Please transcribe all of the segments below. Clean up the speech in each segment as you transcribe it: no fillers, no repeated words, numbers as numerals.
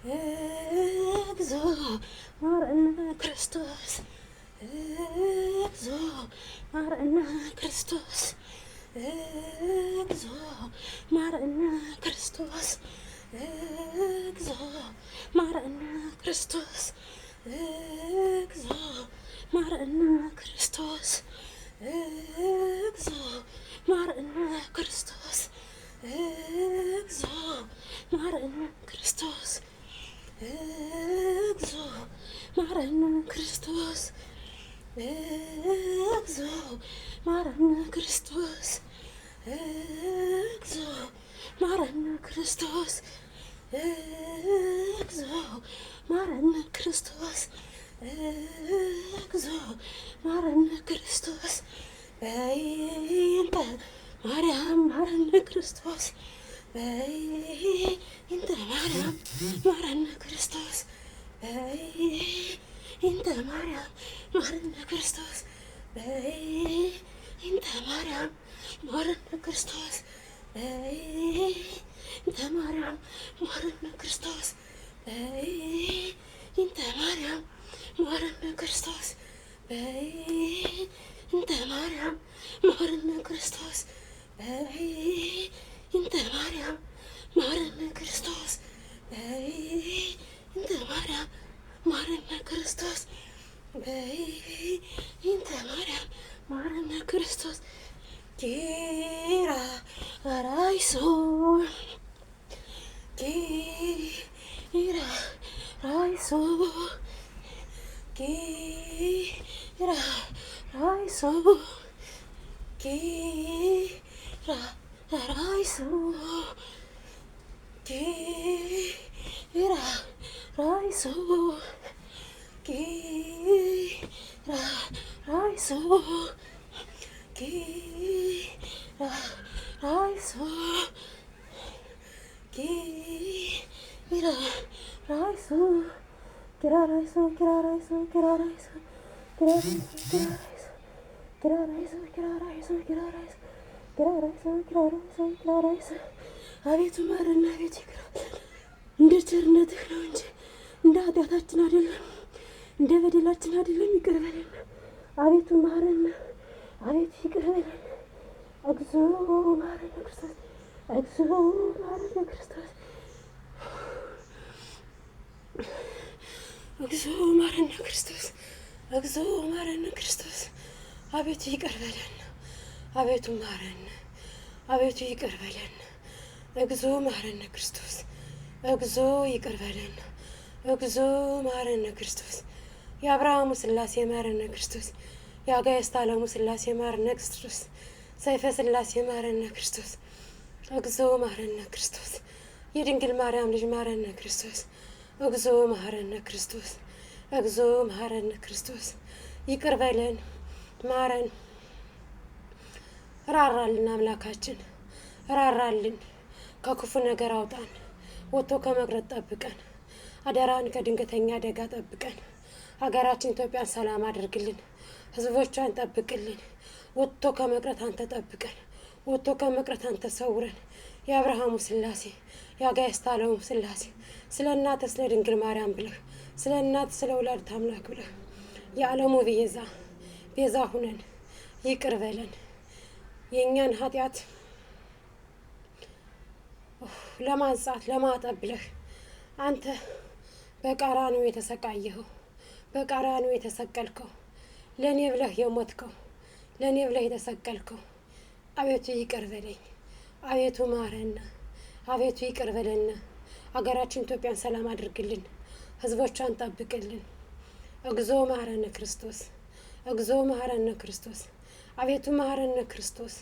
እግዚኦ ማረነ ክርስቶስ እግዚኦ ማረነ ክርስቶስ እግዚኦ ማረነ ክርስቶስ እግዚኦ ማረነ ክርስቶስ እግዚኦ ማረነ ክርስቶስ እግዚኦ ማረነ ክርስቶስ እግዚኦ ማረነ ክርስቶስ እግዚኦ ማረነ ክርስቶስ እግዚኦ ማረነ ክርስቶስ እግዚኦ ማረነ ክርስቶስ እግዚኦ ማረነ ክርስቶስ እግዚኦ ማረነ ክርስቶስ በይንተ ማርያም ማረነ ክርስቶስ በይንተ ማርያም ማረነ ክርስቶስ በይንተ ማርያም ማረነ ክርስቶስ በይንተ ማርያም ማረነ ክርስቶስ በይንተ ማርያም ማረነ ክርስቶስ በይንተ ማርያም ማረነ ክርስቶስ በይንተ ማርያም ማረነ ክርስቶስ በይንተ ማርያም ማረነ ክርስቶስ በይንተ ማርያም ማረነ ክርስቶስ በይንተ ማርያም ማረነ ክርስቶስ ጌራ ራይሶ ጌራ ራይሶ ጌራ ራይሶ ጌራ ራይሶ ጌራ ራይሶ ጌራ ራይሶ ጌራ ራይሶ ጌራ ራይሶ ጌራ ራይሶ ጌራ ራይሶ ጌራ ራይሶ ጌራ ራይሶ ጌራ ራይሶ ጌራ ራይሶ ጌራ ራይሶ ጌራ ራይሶ ጌራ ራይሶ አቤቱ ማረን፣ አቤቱ ይቅር በለን። እንደ ቸርነትህ ነው እንጂ እንደ ኃጢአታችን አይደለም፣ እንደ በደላችን አይደለም። ይቅር በለን አቤቱ ማረን፣ አቤቱ ይቅር በለን። እግዚኦ ማረነ ክርስቶስ፣ እግዚኦ ማረነ ክርስቶስ፣ እግዚኦ ማረነ ክርስቶስ፣ እግዚኦ ማረነ ክርስቶስ። አቤቱ ይቅር በለን፣ አቤቱ ማረን፣ አቤቱ ይቅር በለን። እግዚኦ ማረነ ክርስቶስ፣ እግዚኦ ይቅር በለን። እግዚኦ ማረነ ክርስቶስ። የአብርሃሙ ሥላሴ ማረነ ክርስቶስ፣ የአጋዕዝተ ዓለሙ ሥላሴ ማረነ ክርስቶስ፣ ሰይፈ ሥላሴ ማረነ ክርስቶስ። እግዚኦ ማረነ ክርስቶስ። የድንግል ማርያም ልጅ ማረነ ክርስቶስ። እግዚኦ ማረነ ክርስቶስ፣ እግዚኦ ማረነ ክርስቶስ። ይቅር በለን፣ ማረን፣ ራራልን አምላካችን፣ ራራልን፣ ከክፉ ነገር አውጣን፣ ወጥቶ ከመቅረት ጠብቀን፣ አደራን ከድንገተኛ አደጋ ጠብቀን፣ ሀገራችን ኢትዮጵያን ሰላም አድርግልን፣ ሕዝቦቿን ጠብቅልን። ወጥቶ ከመቅረት አንተ ጠብቀን፣ ወጥቶ ከመቅረት አንተ ሰውረን። የአብርሃሙ ሥላሴ የአጋዕዝተ ዓለሙ ሥላሴ ስለ እናትህ ስለ ድንግል ማርያም ብለህ ስለ እናትህ ስለ ወላዲተ አምላክ ብለህ የዓለሙ ቤዛ ሁነን ይቅር በለን። የእኛን ኃጢአት ለማንጻት ለማጠብ ብለህ አንተ በቀራንዮ የተሰቃየኸው፣ በቀራንዮ የተሰቀልከው፣ ለእኔ ብለህ የሞትከው፣ ለእኔ ብለህ የተሰቀልከው አቤቱ ይቅር በለኝ፣ አቤቱ ማረና፣ አቤቱ ይቅር በለና። ሀገራችን ኢትዮጵያን ሰላም አድርግልን፣ ሕዝቦቿን ጠብቅልን። እግዚኦ ማረነ ክርስቶስ፣ እግዚኦ ማረነ ክርስቶስ። አቤቱ ማረነ ክርስቶስ፣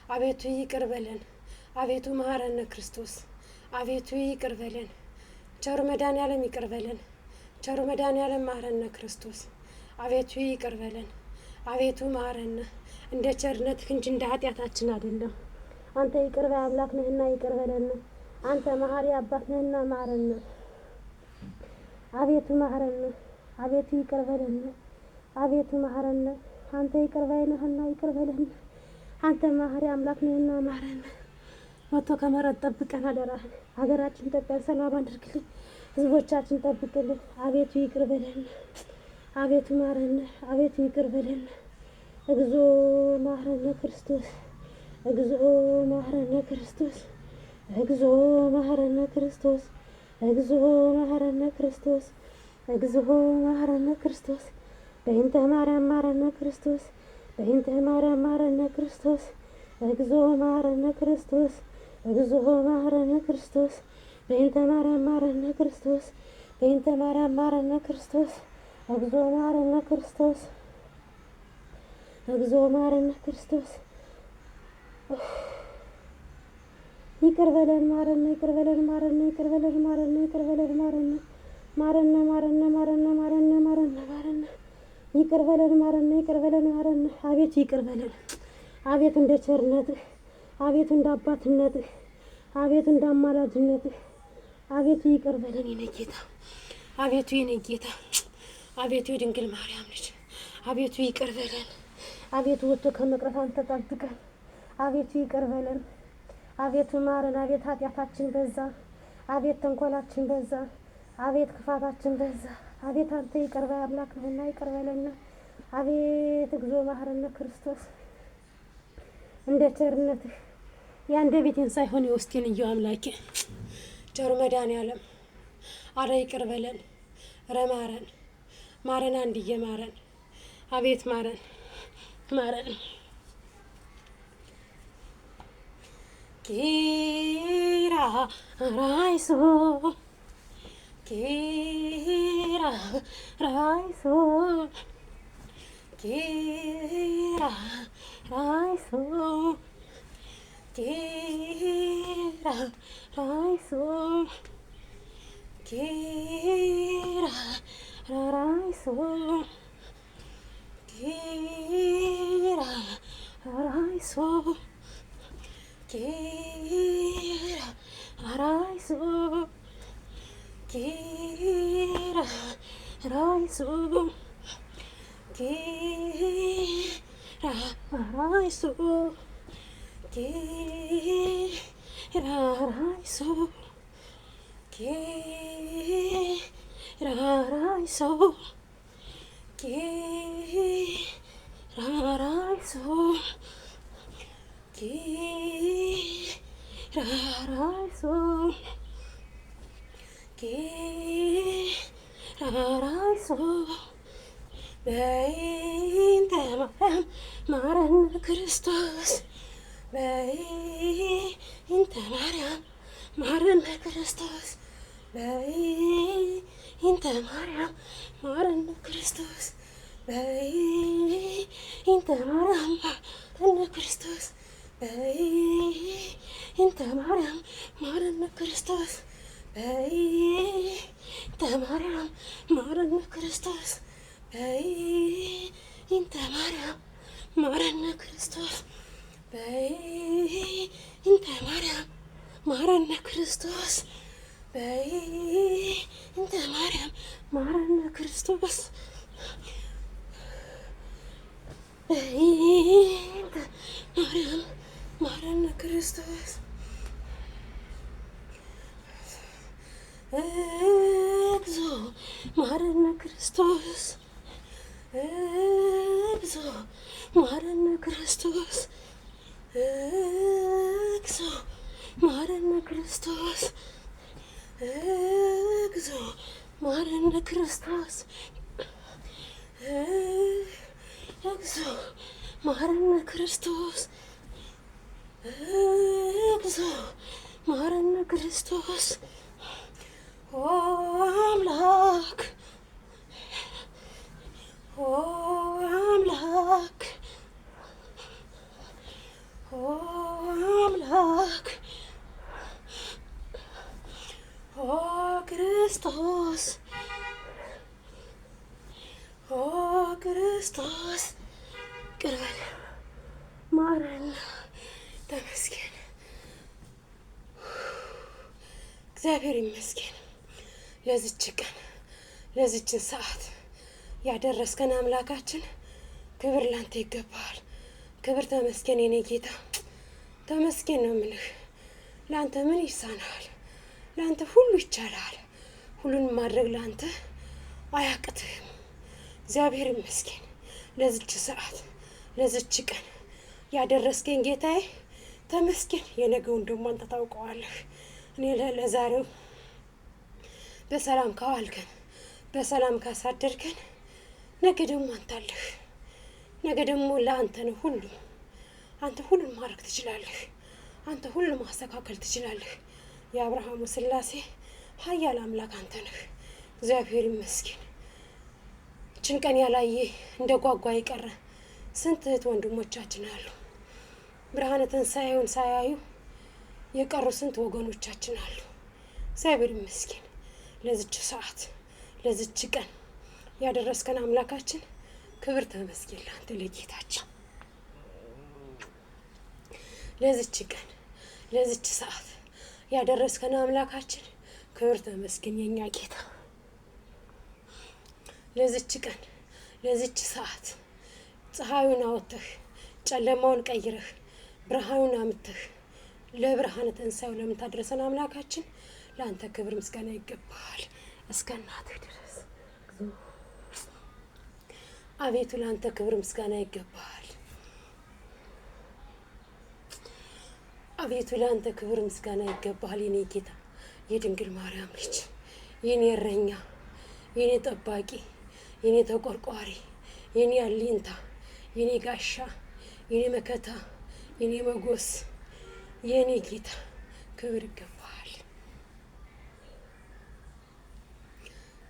አቤቱ ይቅር በለን፣ አቤቱ ማረነ ክርስቶስ፣ አቤቱ ይቅር በለን። ቸሩ መድኃኔዓለም ይቅር በለን፣ ቸሩ መድኃኔዓለም ማረነ ክርስቶስ። አቤቱ ይቅር በለን፣ አቤቱ ማረነ። እንደ ቸርነትህ እንጂ እንደ ኃጢአታችን አይደለም። አንተ ይቅር ባይ አምላክ ነህና ይቅር በለን። አንተ መሐሪ አባት ነህና ማረን። አቤቱ ማረን፣ አቤቱ ይቅር በለን፣ አቤቱ ማረን። አንተ ይቅር ባይ ነህና ይቅር በለን። አንተ መሐሪ አምላክ ነህና ማረን። ወጥቶ ከመቅረት ጠብቀን አደራህን። ሀገራችን ኢትዮጵያን ሰላም አድርግልን፣ ህዝቦቻችን ጠብቅልን። አቤቱ ይቅር በለን። አቤቱ ማረን። አቤቱ ይቅር በለን። እግዚኦ መሐረነ ክርስቶስ። እግዚኦ መሐረነ ክርስቶስ። እግዚኦ መሐረነ ክርስቶስ። እግዚኦ መሐረነ ክርስቶስ። እግዚኦ መሐረነ ክርስቶስ። በእንተ ማርያም መሐረነ ክርስቶስ። በእንተ ማርያም መሐረነ ክርስቶስ። እግዚኦ መሐረነ ክርስቶስ። እግዚኦ መሐረነ ክርስቶስ። በእንተ ማርያም መሐረነ ክርስቶስ። በእንተ ማርያም መሐረነ ክርስቶስ። እግዚኦ መሐረነ ክርስቶስ። እግዚኦ መሐረነ ክርስቶስ። ይቅር በለን ማረን። ይቅር በለን ማረን። ይቅር በለን ማረን። ይቅር በለን ማረን። ማረን ማረን ማረን ማረን ማረን ማረን። ይቅር በለን ማረን። ይቅር በለን ማረን። አቤቱ ይቅር በለን። አቤቱ እንደ ቸርነትህ፣ አቤቱ እንደ አባትነትህ፣ አቤቱ እንደ አማላጅነትህ፣ አቤቱ ይቅር በለን የኔ ጌታ። አቤቱ የኔ ጌታ፣ አቤቱ የድንግል ማርያም ልጅ፣ አቤቱ ይቅር በለን። አቤቱ ወጥቶ ከመቅረት አንተ ጠብቀን። አቤቱ ይቅር በለን። አቤቱ ማረን። አቤት ኃጢአታችን በዛ። አቤት ተንኮላችን በዛ። አቤት ክፋታችን በዛ። አቤት አንተ ይቅር ባይ አምላክ ነህና ይቅር በለን። አቤት እግዚኦ መሐረነ ክርስቶስ። እንደ ቸርነትህ የአንደበቴን ሳይሆን የውስጤን እየው አምላኬ ቸሩ መድኃኔዓለም አረ ይቅር በለን። ኧረ ማረን ማረን፣ አንድዬ ማረን። አቤት ማረን ማረን። ኪራ ራይሶ ኪራ ራይሶ ኪራ ራይሶ ኪራ ራይሶ ኪራ ራይሶ ኪራ ራይሶ ኪራ ራይሶ ኪራ ራይሶ ኪራ ራይሶ ኪራ ራይሶ ኪራ ራይሶ ኪራ ራይሶ ኪራ ራይሶ ኪራ ራይሶ በእንተ ማርያም መሐረነ ክርስቶስ። በእንተ ማርያም መሐረነ ክርስቶስ። በእንተ ማርያም መሐረነ ክርስቶስ። በእንተ ማርያም መሐረነ ክርስቶስ። በእንተ ማርያም መሐረነ ክርስቶስ። በእንተ ማርያም መሐረነ ክርስቶስ። በእንተ ማርያም መሐረነ ክርስቶስ። በእንተ ማርያም መሐረነ ክርስቶስ። በእንተ ማርያም መሐረነ ክርስቶስ። በእንተ ማርያም መሐረነ ክርስቶስ። እግዚኦ መሐረነ ክርስቶስ። እግዚኦ መሐረነ ክርስቶስ። እግዚኦ መሐረነ ክርስቶስ። እግዚኦ መሐረነ ክርስቶስ። እግዚኦ መሐረነ ክርስቶስ። እግዚኦ መሐረነ ክርስቶስ። ኦ አምላክ ኦ አምላክ ኦ አምላክ ኦ ክርስቶስ ኦ ክርስቶስ ይቅር በለን ማረን። ተመስገን እግዚአብሔር ይመስገን። ለዚች ቀን ለዚችን ሰዓት ያደረስከን አምላካችን ክብር ላንተ ይገባል። ክብር ተመስገን የኔ ጌታ ተመስገን ነው የምልህ። ላንተ ምን ይሳናል? ላንተ ሁሉ ይቻላል፣ ሁሉን ማድረግ ለአንተ አያቅትህም። እግዚአብሔር ይመስገን ለዚች ሰዓት ለዚች ቀን ያደረስከኝ ጌታዬ ተመስገን። የነገውን ደግሞ አንተ ታውቀዋለህ። እኔ ለዛሬው በሰላም ካዋልከን በሰላም ካሳደርከን ነገ ደግሞ አንተ አለህ። ነገ ደግሞ ለአንተ ነው ሁሉም። አንተ ሁሉን ማድረግ ትችላለህ። አንተ ሁሉን ማስተካከል ትችላለህ። የአብርሃሙ ስላሴ ኃያል አምላክ አንተ ነህ። እግዚአብሔር ይመስገን። ይችን ቀን ያላየ እንደ ጓጓ የቀረ ስንት እህት ወንድሞቻችን አሉ። ብርሃነ ትንሣኤውን ሳያዩ የቀሩ ስንት ወገኖቻችን አሉ። እግዚአብሔር ይመስገን ለዚች ሰዓት ለዚች ቀን ያደረስከን አምላካችን ክብር ተመስገን ለአንተ ለጌታችን። ለዚች ቀን ለዚች ሰዓት ያደረስከን አምላካችን ክብር ተመስገን የኛ ጌታ። ለዚች ቀን ለዚች ሰዓት ፀሐዩን አወጥተህ ጨለማውን ቀይረህ ብርሃኑን አምጥተህ ለብርሃነ ትንሣኤው ለምታደርሰን አምላካችን ለአንተ ክብር ምስጋና ይገባሃል እስከ እናትህ ድረስ። አቤቱ ለአንተ ክብር ምስጋና ይገባሃል። አቤቱ ለአንተ ክብር ምስጋና ይገባሃል የኔ ጌታ፣ የድንግል ማርያም ልጅ፣ የኔ እረኛ፣ የኔ ጠባቂ፣ የኔ ተቆርቋሪ፣ የኔ አለኝታ፣ የኔ ጋሻ፣ የኔ መከታ፣ የኔ መጎስ፣ የኔ ጌታ ክብር ይገባሃል።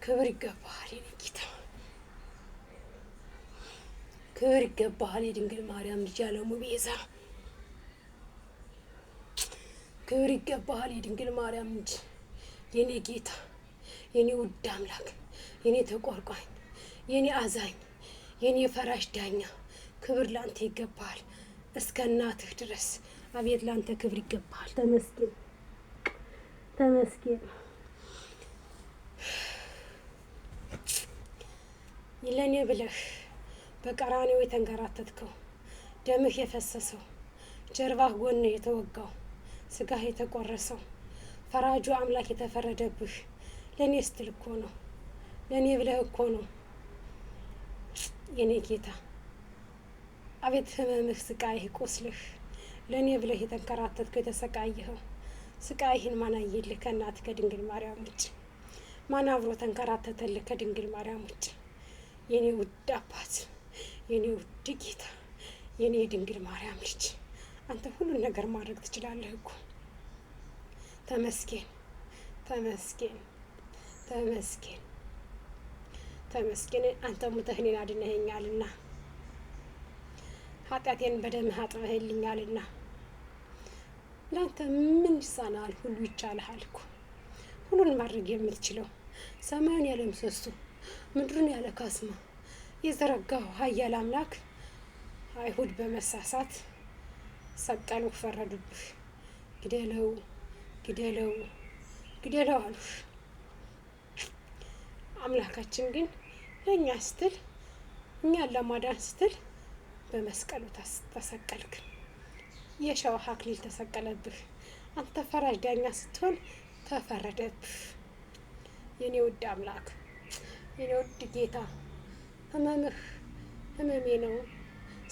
ክብር ይገባሃል የኔ ጌታ፣ ክብር ይገባሃል የድንግል ማርያም ልጅ ያለሙ ቤዛ፣ ክብር ይገባሃል የድንግል ማርያም ልጅ የኔ ጌታ፣ የኔ ውድ አምላክ፣ የኔ ተቆርቋኝ፣ የኔ አዛኝ፣ የኔ ፈራሽ ዳኛ ክብር ላንተ ይገባሃል እስከ እናትህ ድረስ። አቤት ላንተ ክብር ይገባሃል። ተመስገን ተመስገን። ለኔ ብለህ በቀራንዮ የተንከራተትከው ደምህ የፈሰሰው ጀርባህ ጎንህ የተወጋው ስጋህ የተቆረሰው ፈራጁ አምላክ የተፈረደብህ ለኔ ስትል እኮ ነው። ለኔ ብለህ እኮ ነው የኔ ጌታ። አቤት ህመምህ፣ ስቃይህ፣ ቁስልህ ለኔ ብለህ የተንከራተትከው የተሰቃየኸው ስቃይህን ማን አየልህ ከእናትህ ከድንግል ማርያም ውጭ? ማን አብሮ ተንከራተተልህ ከድንግል ማርያም ውጭ? የኔ ውድ አባት፣ የኔ ውድ ጌታ፣ የኔ የድንግል ማርያም ልጅ አንተ ሁሉን ነገር ማድረግ ትችላለህ እኮ። ተመስገን ተመስገን ተመስገን ተመስገን። አንተ ሙተህ እኔን አድነኸኛልና ኃጢአቴን በደምህ አጥበህልኛልና ለአንተ ምን ይሳናል? ሁሉ ይቻልሃል እኮ። ሁሉን ማድረግ የምትችለው ሰማዩን ያለ ምሰሶ ምድሩን ያለ ካስማ የዘረጋው ኃያል አምላክ አይሁድ በመሳሳት ሰቀሉ፣ ፈረዱብህ። ግደለው ግደለው ግደለው አሉሽ። አምላካችን ግን ለእኛ ስትል እኛን ለማዳን ስትል በመስቀሉ ተሰቀልክ። የእሾህ አክሊል ተሰቀለብህ። አንተ ፈራጅ ዳኛ ስትሆን ተፈረደብህ። የኔ ውድ አምላክ፣ የኔ ውድ ጌታ፣ ህመምህ ህመሜ ነው፣